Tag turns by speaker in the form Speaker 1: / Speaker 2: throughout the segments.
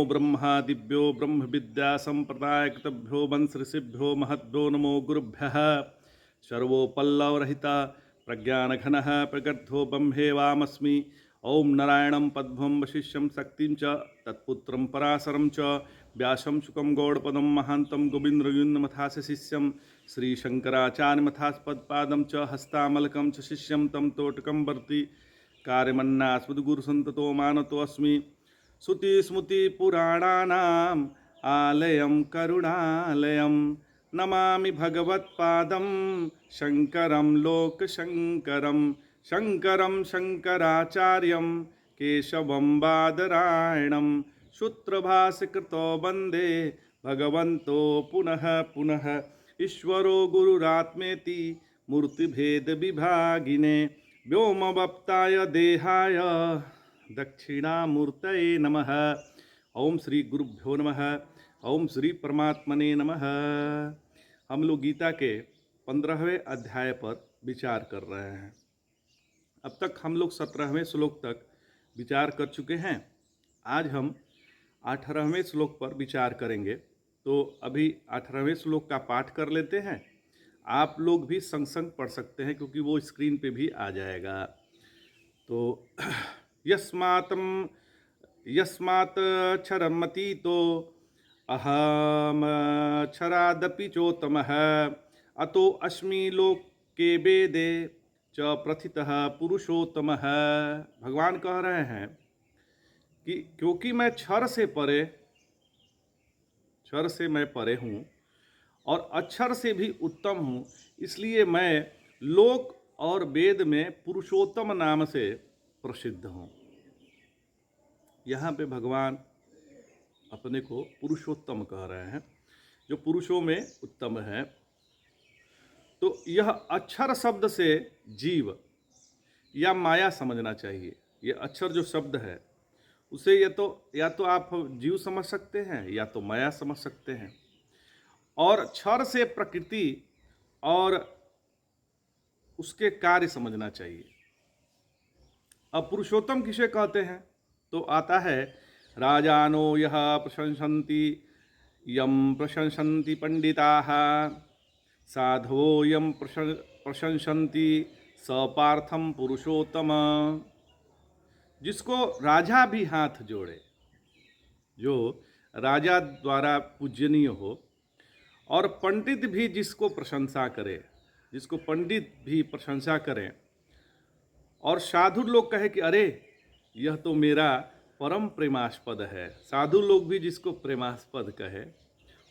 Speaker 1: ब्रह्मादिभ्यो ब्रह्म विद्या संप्रदायकृतभ्यो वंश ऋषिभ्यो महद्भ्यो नमो गुरुभ्यः। सर्वोपल्लवरहिता प्रज्ञानघनः प्रगर्थो ब्रह्मेवामस्मि। ओं नारायणं पद्मं वशिष्ठं शक्तिं च तत्पुत्रं पराशरं च व्यासं शुकं गौडपदं महान्तं गोविन्दयुन्मथास्य शिष्यं श्रीशङ्कराचार्यमथास्पदपादं च हस्तामलकं च शिष्यं तं तोटकं वर्ति कार्यमन्नास्मद्गुरुसन्ततो मानतोऽस्मि। श्रुतिस्मृतिपुराणानाम् आलयं करुणालयं नमामि भगवत्पादं शङ्करं लोकशङ्करं। शङ्करं शङ्कराचार्यं केशवं बादरायणं सूत्रभाष्यकृतो वन्दे भगवन्तो पुनः पुनः। ईश्वरो गुरुरात्मेति मूर्तिभेदविभागिने व्योमवप्ताय देहाय दक्षिणामूर्तये नमः। ओम श्री गुरुभ्यो नमः। ओम श्री परमात्मने नमः। हम लोग गीता के 15वें अध्याय पर विचार कर रहे हैं। अब तक हम लोग 17वें श्लोक तक विचार कर चुके हैं। आज हम 18वें श्लोक पर विचार करेंगे। तो अभी 18वें श्लोक का पाठ कर लेते हैं। आप लोग भी संग संग पढ़ सकते हैं क्योंकि वो स्क्रीन पे भी आ जाएगा। तो यस्मात् क्षरमतीतो अहम क्षरादपि चोत्तमः अतो अस्मि लोके वेदे च प्रथितः पुरुषोत्तमः। भगवान कह रहे हैं कि क्योंकि मैं क्षर से मैं परे हूँ और अक्षर से भी उत्तम हूँ, इसलिए मैं लोक और वेद में पुरुषोत्तम नाम से प्रसिद्ध हूँ। यहाँ पे भगवान अपने को पुरुषोत्तम कह रहे हैं, जो पुरुषों में उत्तम है। तो यह अक्षर शब्द से जीव या माया समझना चाहिए। ये अक्षर जो शब्द है उसे या तो आप जीव समझ सकते हैं या तो माया समझ सकते हैं। और क्षर से प्रकृति और उसके कार्य समझना चाहिए। अब पुरुषोत्तम किसे कहते हैं? तो आता है राजानो यह प्रशंसन्ति यम प्रशंसन्ति पंडिताः साधवो यम प्रशंसन्ति स पार्थम पुरुषोत्तम। जिसको राजा भी हाथ जोड़े, जो राजा द्वारा पूजनीय हो, और पंडित भी जिसको प्रशंसा करे, जिसको पंडित भी प्रशंसा करें, और साधु लोग कहे कि अरे यह तो मेरा परम प्रेमास्पद है। साधु लोग भी जिसको प्रेमास्पद कहे,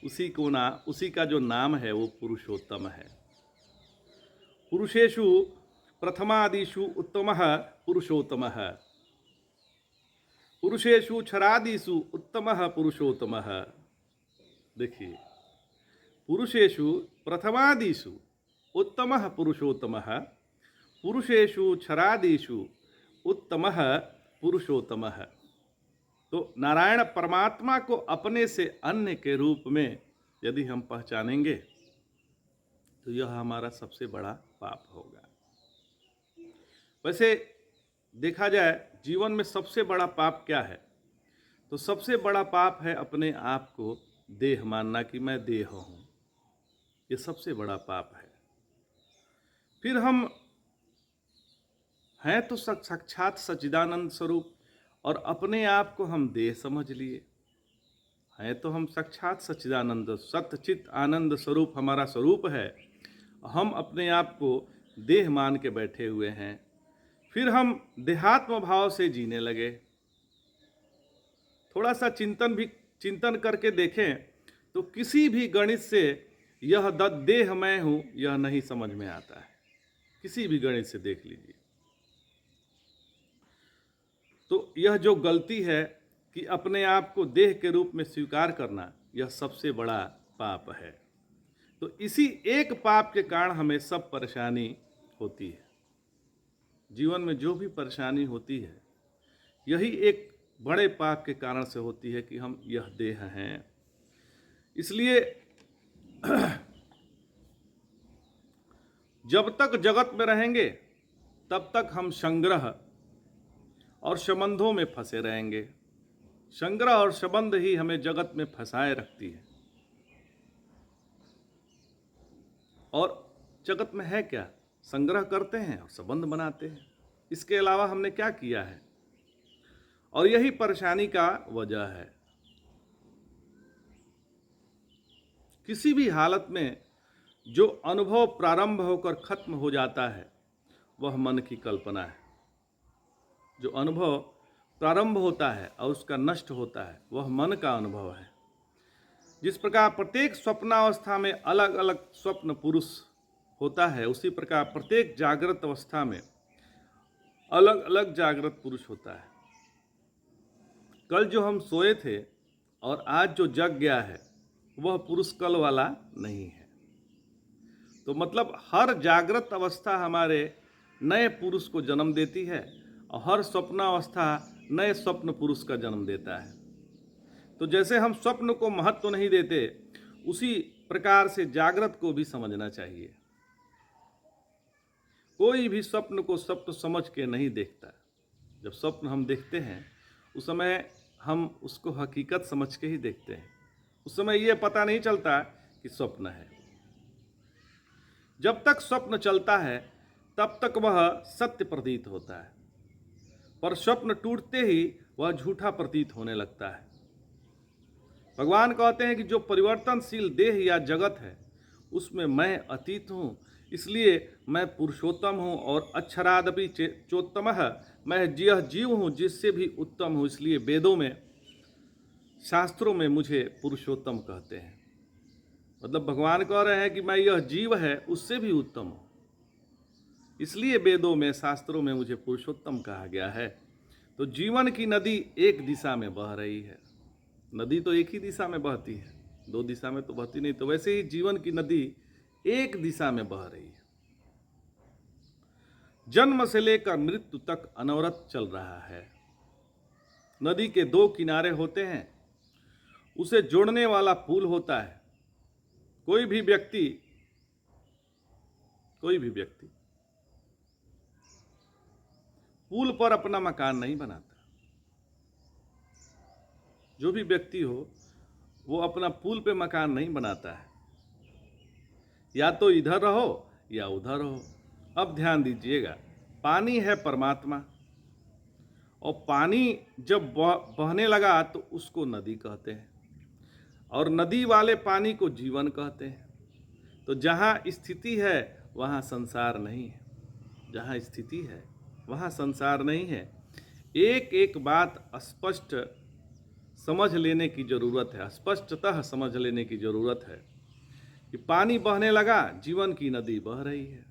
Speaker 1: उसी का जो नाम है वो पुरुषोत्तम है। पुरुषेषु प्रथमादिषु उत्तमः पुरुषोत्तमः। पुरुषेषु क्षरादिषु उत्तमः पुरुषोत्तमः। देखिए, पुरुषेषु प्रथमादिषु उत्तमः पुरुषोत्तमः, पुरुषेषु क्षरादिषु उत्तमः पुरुषोत्तमः। तो नारायण परमात्मा को अपने से अन्य के रूप में यदि हम पहचानेंगे तो यह हमारा सबसे बड़ा पाप होगा। वैसे देखा जाए जीवन में सबसे बड़ा पाप क्या है? तो सबसे बड़ा पाप है अपने आप को देह मानना कि मैं देह हूँ। ये सबसे बड़ा पाप है। फिर हम हैं तो साक्षात सच्चिदानंद स्वरूप, और अपने आप को हम देह समझ लिए हैं तो हम साक्षात सच्चिदानंद सत्यचित आनंद स्वरूप हमारा स्वरूप है। हम अपने आप को देह मान के बैठे हुए हैं। फिर हम देहात्म भाव से जीने लगे। थोड़ा सा चिंतन करके देखें तो किसी भी गणित से यह देह मैं हूँ यह नहीं समझ में आता है। किसी भी गणित से देख लीजिए। तो यह जो गलती है कि अपने आप को देह के रूप में स्वीकार करना, यह सबसे बड़ा पाप है। तो इसी एक पाप के कारण हमें सब परेशानी होती है। जीवन में जो भी परेशानी होती है, यही एक बड़े पाप के कारण से होती है कि हम यह देह हैं। इसलिए जब तक जगत में रहेंगे तब तक हम संग्रह और संबंधों में फंसे रहेंगे। संग्रह और संबंध ही हमें जगत में फंसाए रखती है। और जगत में है क्या? संग्रह करते हैं और संबंध बनाते हैं, इसके अलावा हमने क्या किया है? और यही परेशानी का वजह है। किसी भी हालत में जो अनुभव प्रारंभ होकर खत्म हो जाता है वह मन की कल्पना है। जो अनुभव प्रारंभ होता है और उसका नष्ट होता है वह मन का अनुभव है। जिस प्रकार प्रत्येक स्वप्नावस्था में अलग अलग स्वप्न पुरुष होता है, उसी प्रकार प्रत्येक जागृत अवस्था में अलग अलग जागृत पुरुष होता है। कल जो हम सोए थे और आज जो जग गया है वह पुरुष कल वाला नहीं है। तो मतलब हर जागृत अवस्था हमारे नए पुरुष को जन्म देती है और हर स्वप्नावस्था नए स्वप्न पुरुष का जन्म देता है। तो जैसे हम स्वप्न को महत्व नहीं देते, उसी प्रकार से जागृत को भी समझना चाहिए। कोई भी स्वप्न को स्वप्न समझ के नहीं देखता। जब स्वप्न हम देखते हैं उस समय हम उसको हकीकत समझ के ही देखते हैं। उस समय ये पता नहीं चलता कि स्वप्न है। जब तक स्वप्न चलता है तब तक वह सत्य प्रतीत होता है, पर स्वप्न टूटते ही वह झूठा प्रतीत होने लगता है। भगवान कहते हैं कि जो परिवर्तनशील देह या जगत है उसमें मैं अतीत हूँ, इसलिए मैं पुरुषोत्तम हूँ, और अक्षरादपि चोत्तमः, मैं यह जीव हूँ जिससे भी उत्तम हूँ, इसलिए वेदों में शास्त्रों में मुझे पुरुषोत्तम कहते हैं। मतलब भगवान कह रहे हैं कि मैं यह जीव है उससे भी उत्तम हूँ, इसलिए वेदों में शास्त्रों में मुझे पुरुषोत्तम कहा गया है। तो जीवन की नदी एक दिशा में बह रही है। नदी तो एक ही दिशा में बहती है, दो दिशा में तो बहती नहीं। तो वैसे ही जीवन की नदी एक दिशा में बह रही है। जन्म से लेकर मृत्यु तक अनवरत चल रहा है। नदी के दो किनारे होते हैं, उसे जोड़ने वाला पुल होता है। कोई भी व्यक्ति पुल पर अपना मकान नहीं बनाता। जो भी व्यक्ति हो वो अपना पुल पे मकान नहीं बनाता है, या तो इधर रहो या उधर रहो। अब ध्यान दीजिएगा, पानी है परमात्मा, और पानी जब बहने लगा तो उसको नदी कहते हैं, और नदी वाले पानी को जीवन कहते हैं। तो जहाँ स्थिति है वहाँ संसार नहीं है, जहाँ स्थिति है वहाँ संसार नहीं है। एक एक बात स्पष्ट समझ लेने की ज़रूरत है, स्पष्टतः समझ लेने की ज़रूरत है कि पानी बहने लगा, जीवन की नदी बह रही है।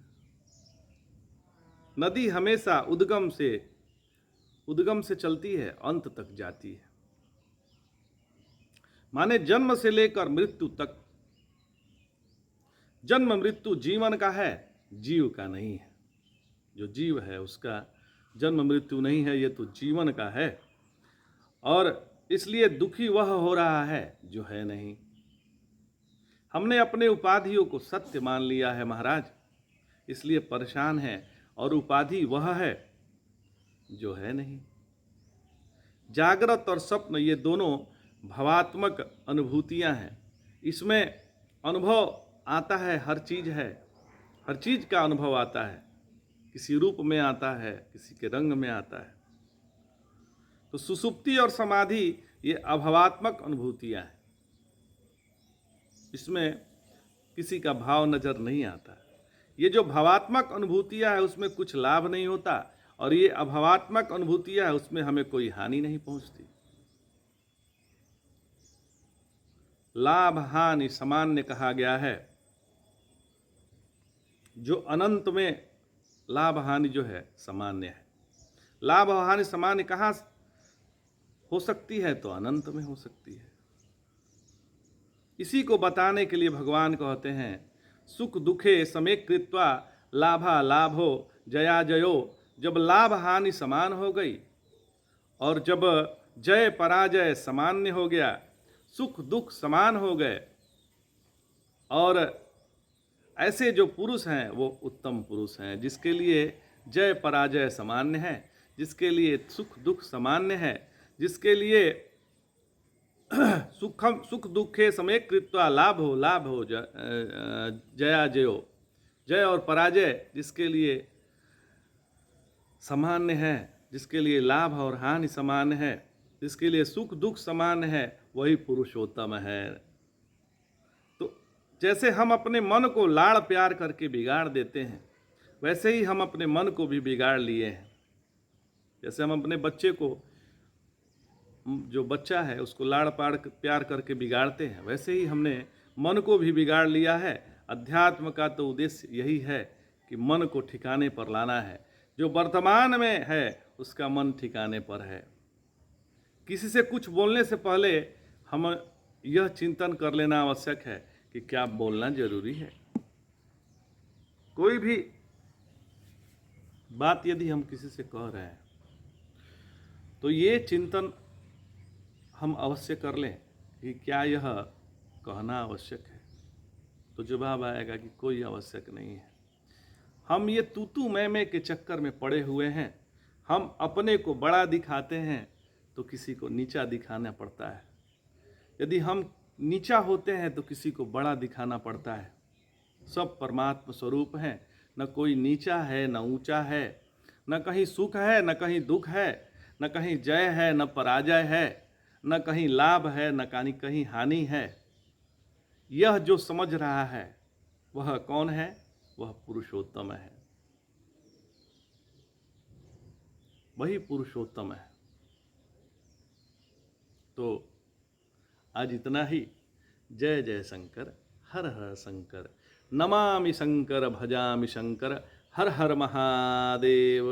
Speaker 1: नदी हमेशा उद्गम से चलती है, अंत तक जाती है। माने जन्म से लेकर मृत्यु तक। जन्म मृत्यु जीवन का है, जीव का नहीं है। जो जीव है उसका जन्म मृत्यु नहीं है, ये तो जीवन का है। और इसलिए दुखी वह हो रहा है जो है नहीं। हमने अपने उपाधियों को सत्य मान लिया है महाराज, इसलिए परेशान है। और उपाधि वह है जो है नहीं। जागृत और स्वप्न ये दोनों भावात्मक अनुभूतियां हैं। इसमें अनुभव आता है, हर चीज़ है, हर चीज़ का अनुभव आता है। किसी रूप में आता है, किसी के रंग में आता है। तो सुषुप्ति और समाधि ये अभावात्मक अनुभूतियां हैं। इसमें किसी का भाव नजर नहीं आता। ये जो भावात्मक अनुभूतियां है उसमें कुछ लाभ नहीं होता, और ये अभावात्मक अनुभूतियां है उसमें हमें कोई हानि नहीं पहुंचती। लाभ हानि सामान्य कहा गया है। जो अनंत में लाभ हानि जो है सामान्य है। लाभ और हानि सामान्य कहाँ हो सकती है? तो अनंत में हो सकती है। इसी को बताने के लिए भगवान कहते हैं, सुख दुखे समेक कृत्वा लाभा लाभो जया जयो। जब लाभ हानि समान हो गई और जब जय पराजय सामान्य हो गया, सुख दुख समान हो गए, और ऐसे जो पुरुष हैं वो उत्तम पुरुष हैं, जिसके लिए जय पराजय सामान्य है, जिसके लिए सुख दुख सामान्य है, जिसके लिए सुख दुखे समय कृत्वा लाभो लाभो जया जयो, जय और पराजय जिसके लिए सामान्य है, जिसके लिए लाभ और हानि समान है, जिसके लिए सुख दुख समान है, वही पुरुषोत्तम है। तो जैसे हम अपने मन को लाड़ प्यार करके बिगाड़ देते हैं, वैसे ही हम अपने मन को भी बिगाड़ लिए हैं। जैसे हम अपने बच्चे को, जो बच्चा है उसको लाड़ प्यार करके बिगाड़ते हैं, वैसे ही हमने मन को भी बिगाड़ लिया है। अध्यात्म का तो उद्देश्य यही है कि मन को ठिकाने पर लाना है। जो वर्तमान में है उसका मन ठिकाने पर है। किसी से कुछ बोलने से पहले हम यह चिंतन कर लेना आवश्यक है कि क्या बोलना जरूरी है। कोई भी बात यदि हम किसी से कह रहे हैं तो ये चिंतन हम अवश्य कर लें कि क्या यह कहना आवश्यक है। तो जवाब आएगा कि कोई आवश्यक नहीं है। हम ये तू मैं के चक्कर में पड़े हुए हैं। हम अपने को बड़ा दिखाते हैं तो किसी को नीचा दिखाना पड़ता है। यदि हम नीचा होते हैं तो किसी को बड़ा दिखाना पड़ता है। सब परमात्मा स्वरूप हैं, न कोई नीचा है न ऊंचा है, न कहीं सुख है न कहीं दुख है, न कहीं जय है न पराजय है, न कहीं लाभ है न कहीं हानि है। यह जो समझ रहा है वह कौन है? वह पुरुषोत्तम है। वही पुरुषोत्तम है। तो आज इतना ही। जय जय शंकर, हर हर शंकर, नमामि शंकर, भजामि शंकर, हर हर महादेव।